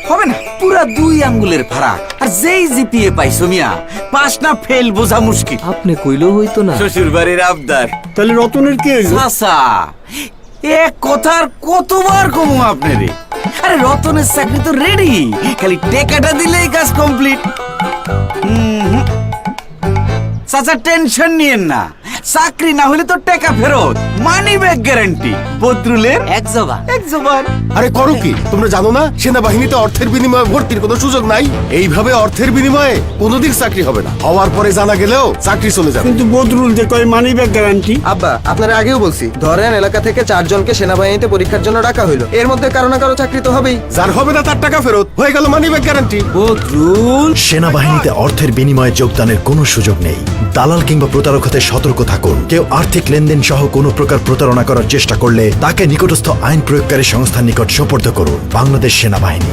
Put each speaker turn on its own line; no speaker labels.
হবে না, পুরা 2 আঙ্গুলের ফারাক। আর যেই জিপিএ পাইছো মিয়া, পাস না ফেল বোঝা মুশকিল।
আপনি কইলেও হইতো না।
শ্বশুর বাড়ির আবদার।
তাহলে রতনের কি হইলো?
চাচা, এক কথার কতবার কমু আপনারে? আরে রতনের চাকরি তো রেডি, খালি টেকাটা দিলেই কাজ কমপ্লিট। চাচা টেনশন নিয়েন না, চাকরি না হলে তো টাকা ফেরত, মানি ব্যাক গ্যারান্টি। বদরুলের এক জবান।
আরে করো কি? তোমরা জানো না সেনাবাহিনীতে অর্থের বিনিময়ে ভর্তির কোনো সুযোগ নাই? এইভাবে অর্থের বিনিময়ে কোনোদিন চাকরি হবে না। হওয়ার পরে জানা গেলেও চাকরি চলে যাবে।
কিন্তু বদরুল যে কয় মানি ব্যাক গ্যারান্টি।
আব্বা, আপনারা আগেও বলছি, ধরেন এলাকা থেকে 4 জনকে সেনাবাহিনীতে পরীক্ষার জন্য ডাকা হইলো, এর মধ্যে কারো না কারো চাকরি তো হবেই।
যার হবে না তার টাকা ফেরত, হয়ে গেল মানি ব্যাক গ্যারান্টি।
বদরুল,
সেনাবাহিনীতে অর্থের বিনিময়ে যোগদানের কোনো সুযোগ নেই। দালাল কিংবা প্রতারক হতে সতর্ক থাকুন। কেউ আর্থিক লেনদেন সহ কোনো প্রকার প্রতারণা করার চেষ্টা করলে তাকে নিকটস্থ আইন প্রয়োগকারী সংস্থার নিকট সোপর্দ করুন। বাংলাদেশ সেনাবাহিনী।